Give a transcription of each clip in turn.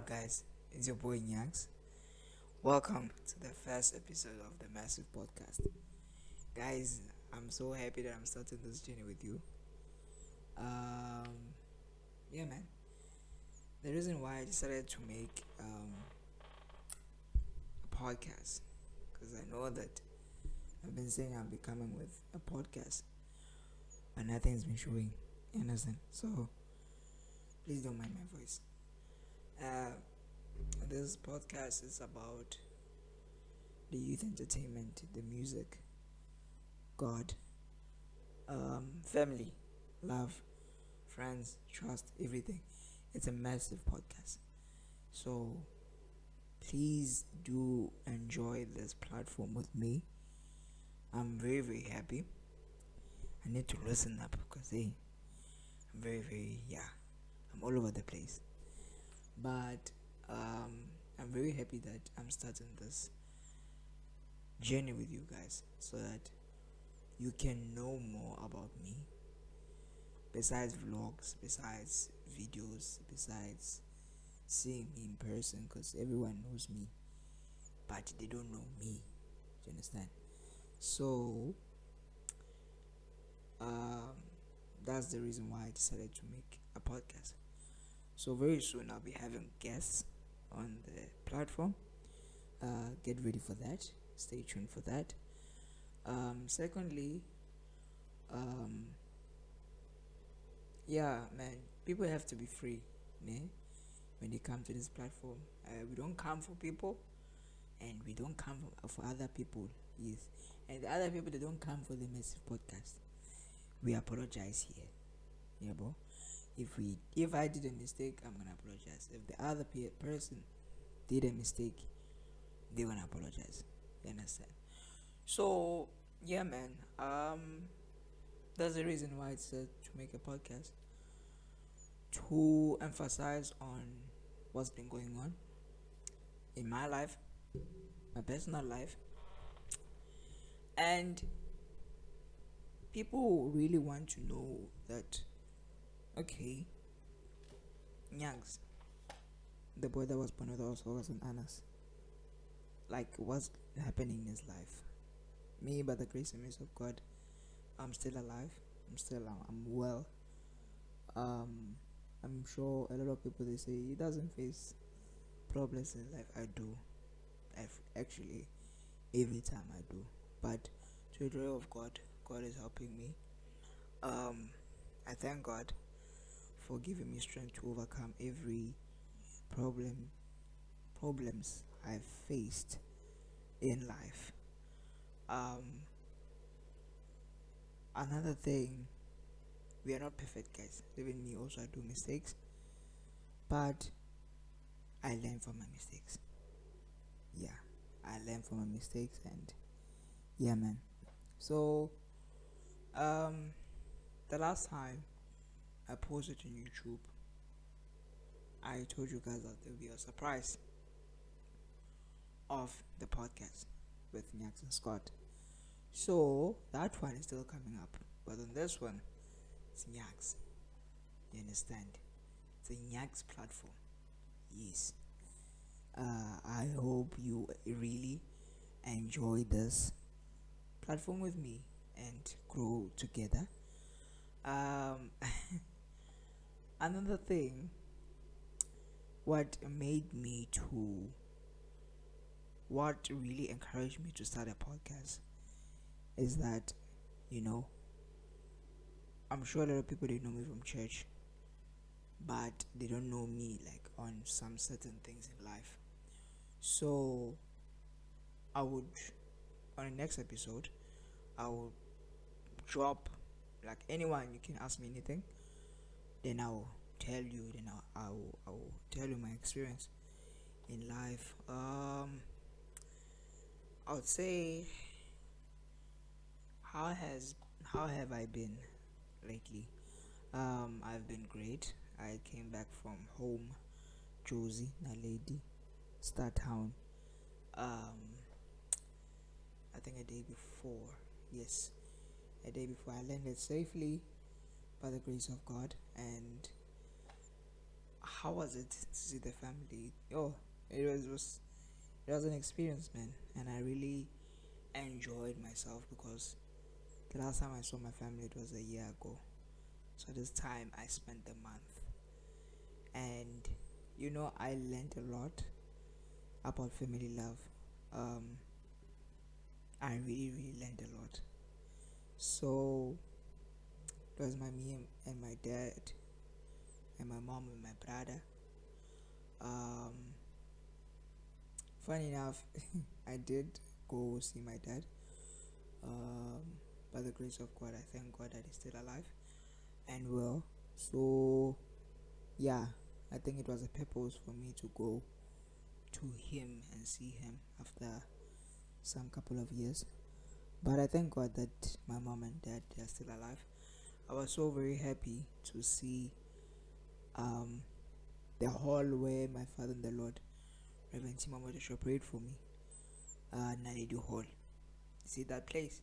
guys? It's your boy Nyaks. Welcome to the first episode of the Massive Podcast. Guys, I'm so happy that I'm starting this journey with you. Um, yeah, man. The reason why I decided to make a podcast, because I know that I've been saying I'll be coming with a podcast, but nothing's been showing. You understand? So, please don't mind my voice. Uh, this podcast is about the youth entertainment, the music, God, family, love, friends, trust, everything. It's a massive podcast. So please do enjoy this platform with me. I'm very, very happy. I need to listen up because I'm very, very, I'm all over the place. But I'm very happy that I'm starting this journey with you guys so that you can know more about me besides vlogs, besides videos, besides seeing me in person, because everyone knows me but they don't know me. Do you understand? So that's the reason why I decided to make a podcast. So very soon I'll be having guests on the platform. Get ready for that. Stay tuned for that. Secondly, yeah, man, people have to be free, né? When they come to this platform. We don't come for people, and we don't come for other people. Yes, and the other people, they don't come for the massive podcast. We apologize here, yeah, bro. If I did a mistake, I'm gonna apologize. If the other person did a mistake, they're gonna apologize. You understand? So yeah, man. That's the reason why I said to make a podcast, to emphasize on what's been going on in my life, my personal life, and people really want to know that, okay, Nyaks, the boy that was born with us wasn't Anas. Like, what's happening in his life? Me, by the grace and mercy of God, I'm still alive. I'm well. I'm sure a lot of people, they say he doesn't face problems in life. I do. Actually, every time I do. But to the glory of God, God is helping me. I thank God for giving me strength to overcome every problems I've faced in life. Another thing, we are not perfect, guys. Even me also, I do mistakes, but I learn from my mistakes. Yeah, I learn from my mistakes, and yeah, man. So the last time I posted on YouTube, I told you guys that there will be a surprise of the podcast with Nyaks and Scott. So that one is still coming up, but on this one, it's Nyaks. You understand? It's a Nyaks platform. Yes. I hope you really enjoy this platform with me and grow together. Another thing, what really encouraged me to start a podcast is that, you know, I'm sure a lot of people, they know me from church, but they don't know me like on some certain things in life. So I would, on the next episode, I will drop, like, anyone, you can ask me anything, then I'll tell you, then I'll tell you my experience in life. I would say, how have I been lately? I've been great. I came back from home, Josie, Naledi, Star Town. I think a day before. Yes, a day before. I landed safely by the grace of God, and how was it to see the family? It was an experience, man, and I really enjoyed myself because the last time I saw my family it was a year ago. So this time I spent the month, and I learned a lot about family love. Um, I really really learned a lot. So it was me and my dad and my mom and my brother. Um, Funny enough, I did go see my dad. Um, by the grace of God, I thank God that he's still alive and well. So yeah, I think it was a purpose for me to go to him and see him after some couple of years. But I thank God that my mom and dad are still alive. I was so very happy to see um the hall where my father in the Lord, Reverend Timamo prayed for me. Nalidu Hall. See that place?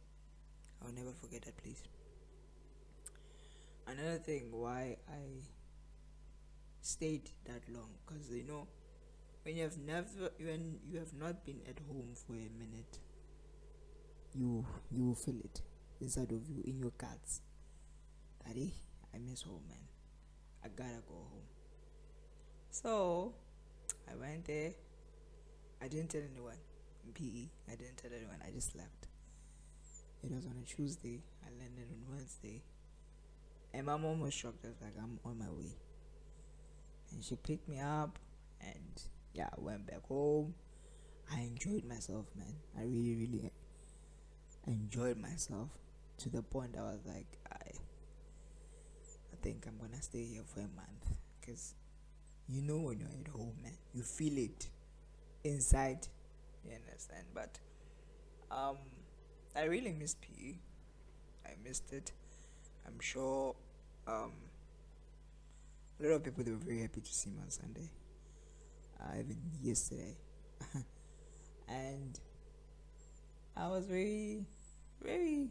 I'll never forget that place. Another thing why I stayed that long, because when you have not been at home for a minute, you will feel it inside of you, in your guts. That I miss home, man. I gotta go home. So I went there. I didn't tell anyone in PE. I didn't tell anyone. I just left. It was on a Tuesday. I landed on Wednesday. And my mom was shocked. I was like, I'm on my way. And she picked me up and yeah, I went back home. I enjoyed myself, man. I really, really enjoyed myself to the point I was like, I think I'm gonna stay here for a month. Because when you're at home, man, you feel it inside. You understand? But I really miss PE. I missed it. I'm sure a lot of people, they were very happy to see me on Sunday. Even yesterday. And I was very, very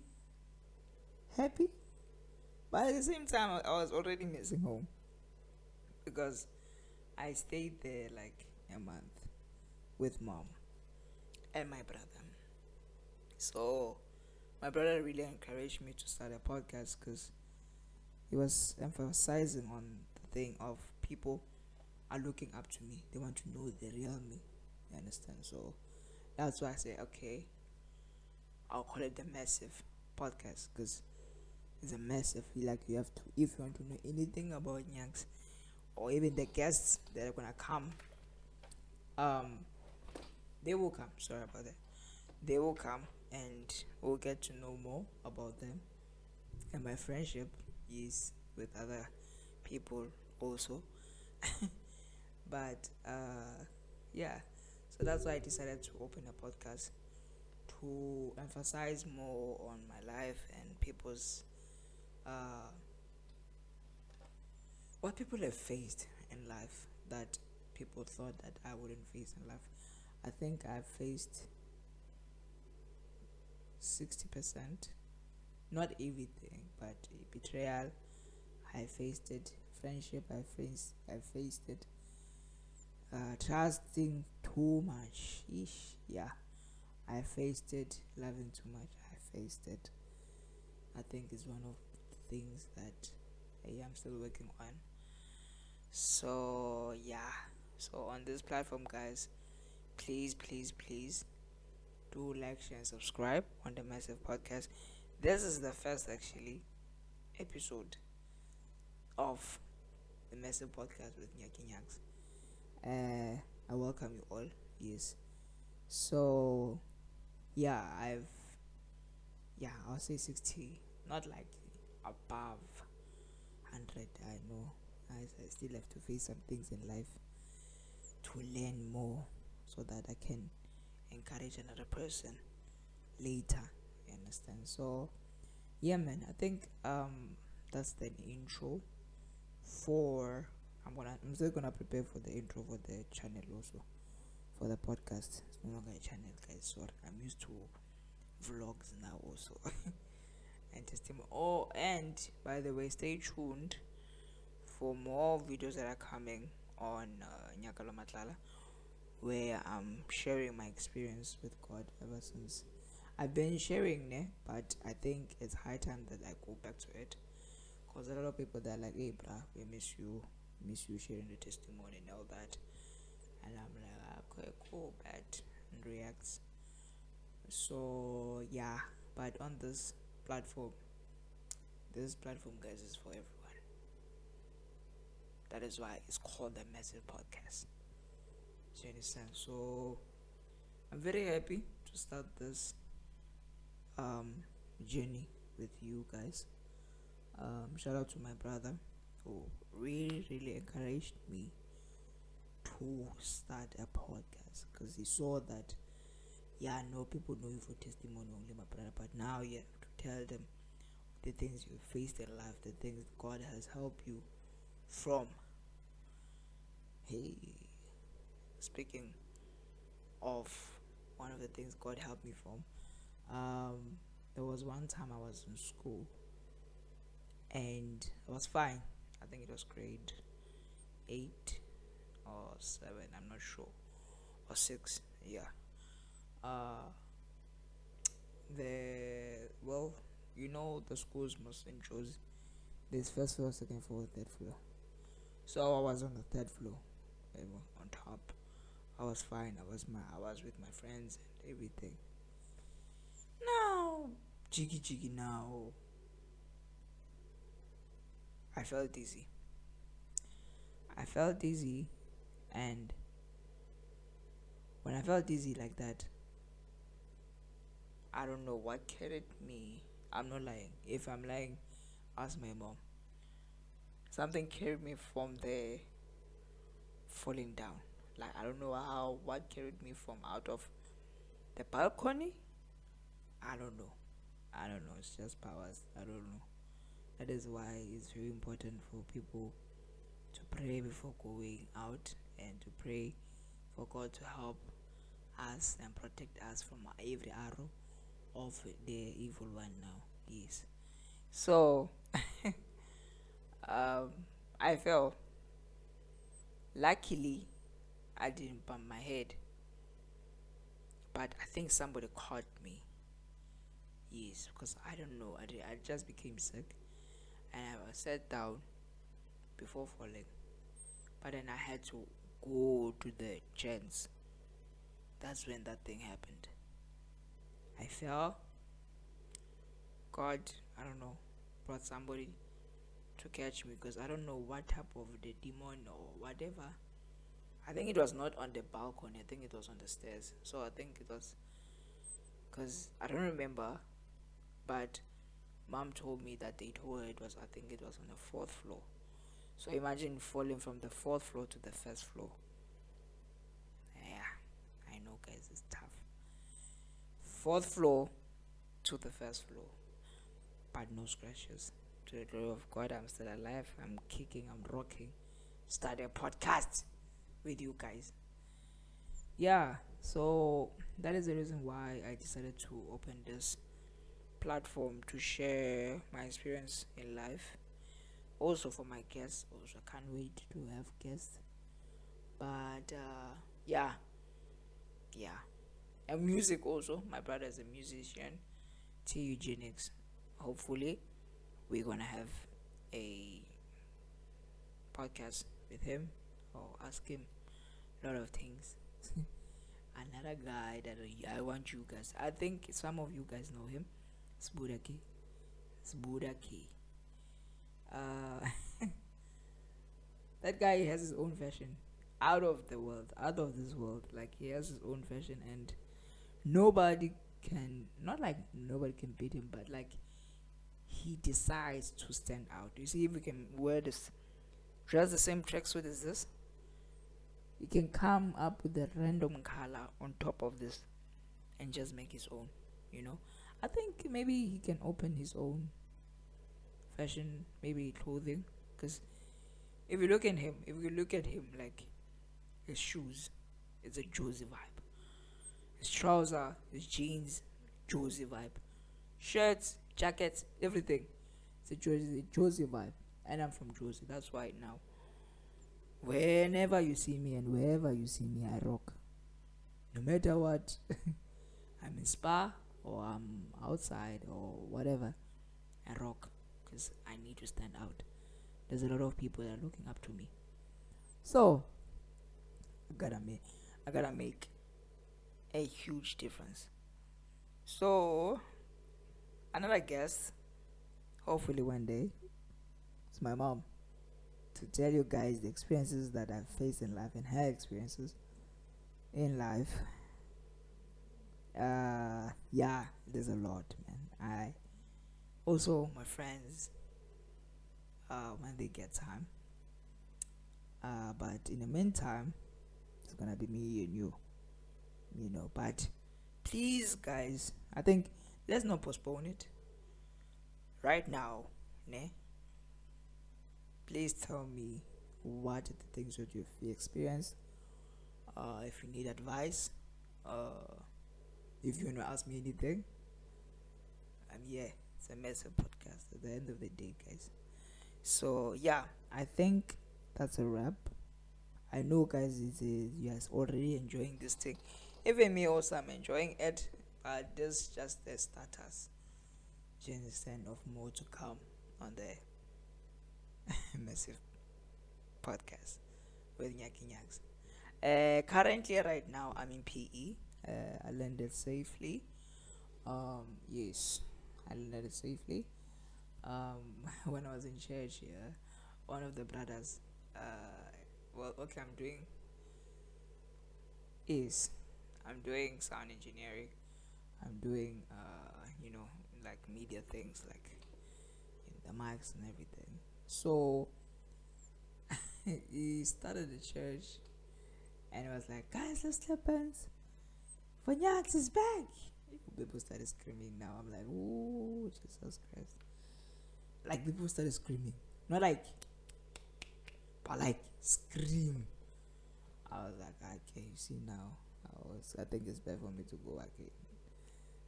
happy. But at the same time, I was already missing home. Because I stayed there like a month with mom and my brother. So my brother really encouraged me to start a podcast because he was emphasizing on the thing of people are looking up to me. They want to know the real me. You understand? So that's why I say, okay, I'll call it the Massive Podcast because it's a massive. You have to, if you want to know anything about Nyaks or even the guests that are gonna come, they will come. Sorry about that. They will come and we'll get to know more about them. And my friendship is with other people also. But yeah, so that's why I decided to open a podcast to emphasize more on my life and people's what people have faced in life that people thought that I wouldn't face in life. I think I've faced 60%, not everything, but betrayal, I faced it. Friendship, I faced it. Trusting too much, yeah, I faced it. Loving too much, I faced it. I think it's one of the things that I am still working on. So yeah, so on this platform, guys, please, please, please do like, share, and subscribe on the Massive Podcast. This is the first actually episode of the Massive Podcast with Nyaks. I welcome you all. Yes. So yeah, I'll say 60, not like above 100. I know I still have to face some things in life to learn more so that I can encourage another person later. You understand? So yeah, man, I think that's the intro for I'm still gonna prepare for the intro for the channel also, for the podcast. It's no longer a channel, guys. Sorry, I'm used to vlogs now also. And testimony. Oh, and by the way, stay tuned for more videos that are coming on Nyaka, where I'm sharing my experience with God ever since. I've been sharing, but I think it's high time that I go back to it. Because a lot of people that are like, hey, bruh, we miss you sharing the testimony and all that. And I'm like, okay, cool, bet, and reacts. So, yeah, but on this platform, guys, is for everyone. That is why it's called the Massive Podcast. Do you understand? So, I'm very happy to start this journey with you guys. Shout out to my brother who really encouraged me to start a podcast because he saw that, yeah, no, people know you for testimony only, my brother, but now you have to tell them the things you faced in life, the things God has helped you from. Hey, speaking of one of the things God helped me from, there was one time I was in school and I was fine. I think it was grade 8 or 7, I'm not sure, or 6, yeah. The schools must in Josie. There's first floor, second floor, third floor. So I was on the third floor, on top. I was fine. I was with my friends and everything. Now, jiggy now. I felt dizzy. And when I felt dizzy like that, I don't know what carried me. I'm not lying. If I'm lying, ask my mom. Something carried me from there falling down. Like, I don't know what carried me from out of the balcony. I don't know. It's just powers. I don't know. That is why it's very important for people to pray before going out and to pray for God to help us and protect us from every arrow of the evil one now. Yes. So I fell. Luckily I didn't bump my head, but I think somebody caught me. Yes, because I don't know. I just became sick and I sat down before falling. But then I had to go to the gents. That's when that thing happened. I fell. God, I don't know, brought somebody to catch me because I don't know what type of the demon or whatever. I think it was not on the balcony. I think it was on the stairs. So I think it was because I don't remember, but mom told me that they told her it was. I think it was on the 4th floor. So imagine falling from the 4th floor to the 1st floor. Yeah, I know, guys, it's tough. 4th floor to the 1st floor, but no scratches. To the glory of God, I'm still alive. I'm kicking. I'm rocking. Start a podcast with you guys. Yeah, so that is the reason why I decided to open this platform to share my experience in life. Also for my guests. Also, I can't wait to have guests. But yeah. And music also. My brother is a musician. T Eugenics. Hopefully, we're gonna have a podcast with him or ask him a lot of things. Another guy that I want you guys. I think some of you guys know him. It's Budaki. That guy has his own fashion. Out of this world. Like, he has his own fashion, and nobody can beat him, but like, he decides to stand out. You see, if we can wear this, dress the same tracksuit as this, he can come up with a random color on top of this and just make his own. I think maybe he can open his own fashion, maybe clothing, because if you look at him, like, his shoes, it's a Josie vibe. His trouser, his jeans, Josie vibe. Shirts, jackets, everything. It's a Josie vibe. And I'm from Josie. That's why now Whenever you see me and wherever you see me, I rock. No matter what, I'm in spa or I'm outside or whatever, I rock because I need to stand out. There's a lot of people that are looking up to me, so I gotta make a huge difference. So another guest, hopefully one day, it's my mom to tell you guys the experiences that I've faced in life and her experiences in life. Yeah, there's a lot, man. I also my friends, when they get time. But in the meantime, it's gonna be me and you. But please, guys, I think let's not postpone it right now. Ne? Please tell me what are the things that you've experienced. If you need advice, uh, if you wanna ask me anything, I'm here. It's a massive podcast at the end of the day, guys. So yeah, I think that's a wrap. I know, guys, you guys already enjoying this thing. Even me also, I'm enjoying it. But this just the status. You understand of more to come on the massive podcast with Nyaks. Currently, right now, I'm in PE. I landed safely. Yes, I landed safely. When I was in church here, one of the brothers, okay, is I'm doing sound engineering. I'm doing, like media things, like the mics and everything. So he started the church, and it was like, guys, let's clap hands. For Nyaks is back. People started screaming. Now I'm like, oh Jesus Christ! Like people started screaming, not like, but like scream. I was like, okay, you see now. I think it's better for me to go back.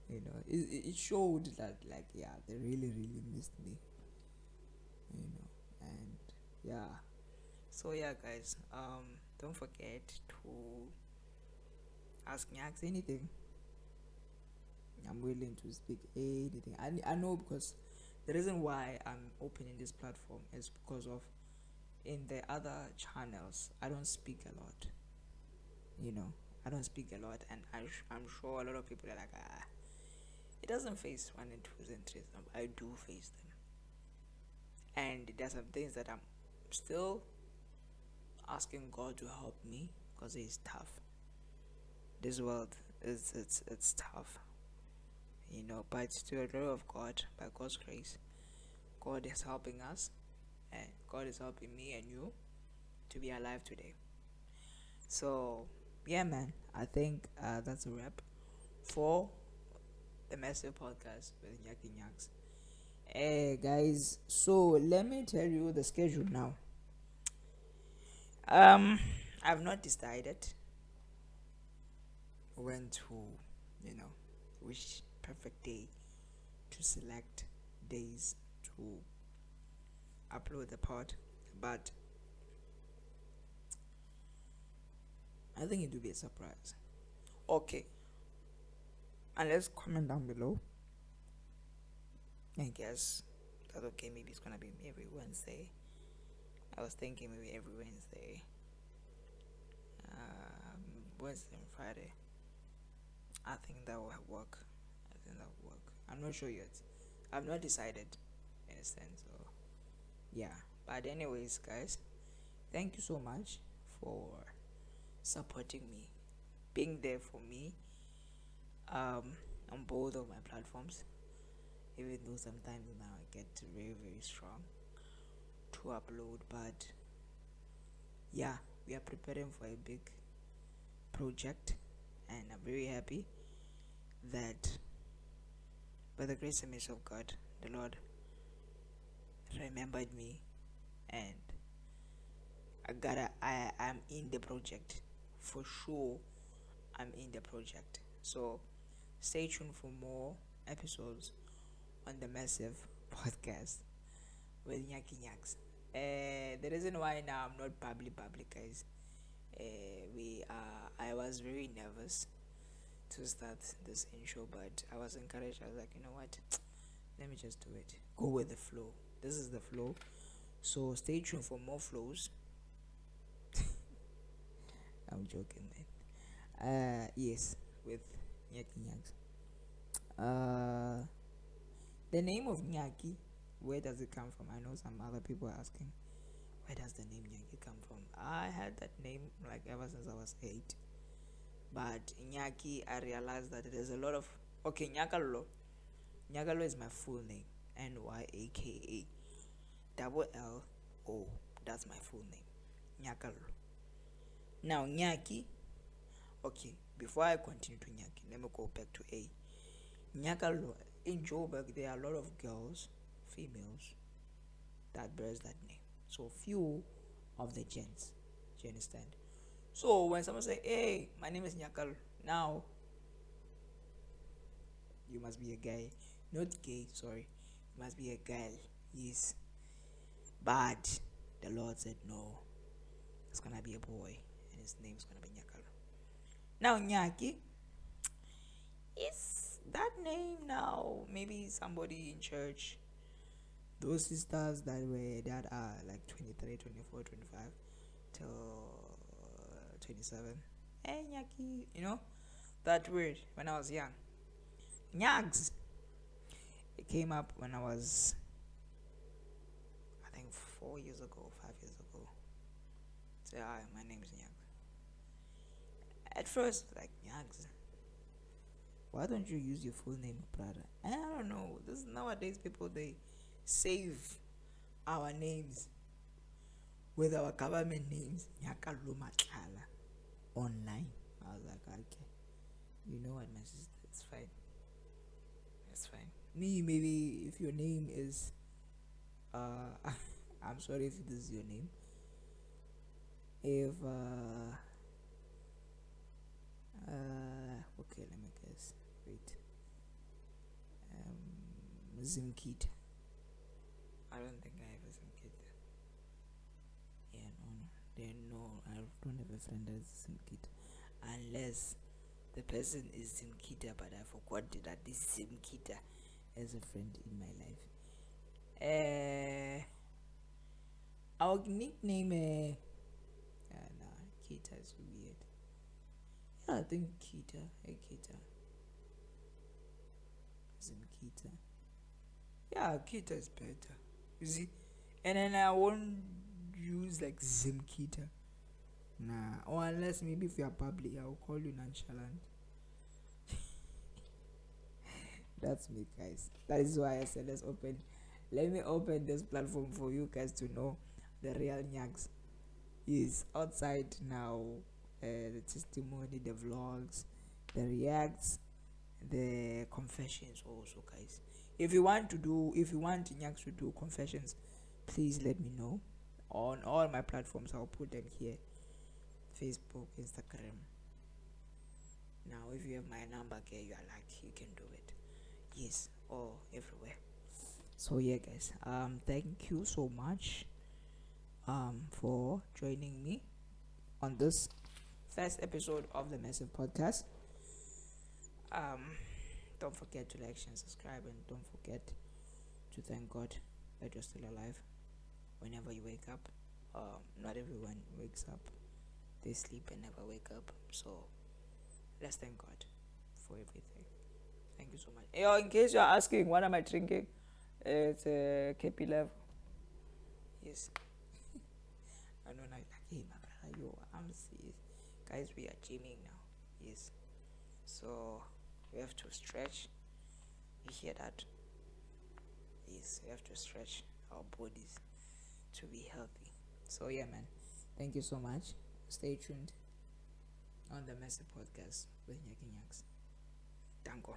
It showed that, like, yeah, they really really missed me. And yeah. So yeah, guys. Don't forget to ask Nyaks anything. I'm willing to speak anything. I know, because the reason why I'm opening this platform is because of, in the other channels, I don't speak a lot. I don't speak a lot, and I'm sure a lot of people are like, it doesn't face one and twos and threes. I do face them, and there's some things that I'm still asking God to help me, because it's tough. This world is it's tough, but to the glory of God, by God's grace, God is helping us, and God is helping me and you to be alive today. So yeah, man, I think that's a wrap for the massive podcast with Nyaks. Hey guys, so let me tell you the schedule now. I've not decided when to, which perfect day to select days to upload the pod, but I think it will be a surprise. Okay, and let's comment down below. I guess that's okay. Maybe it's gonna be every Wednesday. I was thinking maybe every Wednesday, Wednesday and Friday. I think that will work. I'm not sure yet. I've not decided in a sense. So yeah. But anyways, guys, thank you so much for supporting me, being there for me, on both of my platforms. Even though sometimes now I get very very strong to upload, but yeah, we are preparing for a big project, and I'm very happy that by the grace and mercy of God, the Lord remembered me, and I'm in the project for sure. I'm in the project, so stay tuned for more episodes on the massive podcast with Nyaki Nyaks. The reason why now I'm not public, guys. I was very nervous to start this intro, but I was encouraged. I was like, you know what? Let me just do it. Go with the flow. This is the flow. So stay tuned for more flows. I'm joking, man. Yes, with Nyaks. The name of Nyaki, where does it come from? I know some other people are asking, where does the name Nyaki come from? I had that name like ever since I was 8. But Nyaki, I realized that there's a lot of Nyakalo. Nyakalo is my full name. Nyaka double Lo. That's my full name. Nyakalo. Now Nyaki. Okay, before I continue to Nyaki, let me go back to A. Nyakalo. In Joburg, there are a lot of girls, females, that bears that name. So few of the gents. Do you understand? So when someone say, "Hey, my name is Nyakal," now you must be a guy, not gay. Sorry, you must be a girl. Yes, but the Lord said no. It's gonna be a boy, and his name's gonna be Nyakal. Now Nyaki is that name now. Maybe somebody in church. Those sisters that are like 23, 24, 25 till 27. Hey Nyaki, that word when I was young. Nyaks. It came up when I was, I think, 4 years ago, 5 years ago. Say hi, my name is Nyaks. At first, like, Nyaks, why don't you use your full name, brother? I don't know. This nowadays people, they save our names with our government names. Nyakalo Matala online. I was like, okay, you know what, my sister, it's fine. It's fine. Me, maybe if your name is I'm sorry if this is your name. If okay, let me guess. Wait. Zimkita. I don't think I have a Zimkita. Yeah, no. I don't have a friend that's Zimkita. Unless the person is Zimkita, but I forgot that this Zimkita is a friend in my life. Our nickname, Kita is weird. Yeah, I think Kita. Hey, Kita. Zimkita. Yeah, Kita is better. You see? And then I won't use like Zimkita. Nah. Or unless maybe if you are public, I will call you nonchalant. That's me, guys. That is why I said let me open this platform for you guys to know the real Nyaks. Is outside now. The testimony, the vlogs, the reacts, the confessions also, guys. If you want Nyaks to do confessions, please let me know. On all my platforms, I'll put them here. Facebook, Instagram. Now if you have my number here, you are lucky, you can do it. Yes, or everywhere. So yeah, guys, thank you so much for joining me on this first episode of the Massive Podcast. Don't forget to like, share, and subscribe, and don't forget to thank God that you're still alive whenever you wake up. Not everyone wakes up, they sleep and never wake up, so let's thank God for everything. Thank you so much. Hey, in case you're asking, what am I drinking? It's a KP level. Yes. I know now, like, hey, my brother, I'm serious. Guys, we are gymming now. Yes. So, we have to stretch. You hear that? Yes, we have to stretch our bodies to be healthy. So, yeah, man. Thank you so much. Stay tuned on the Massive Podcast with Nyaks. Thank you.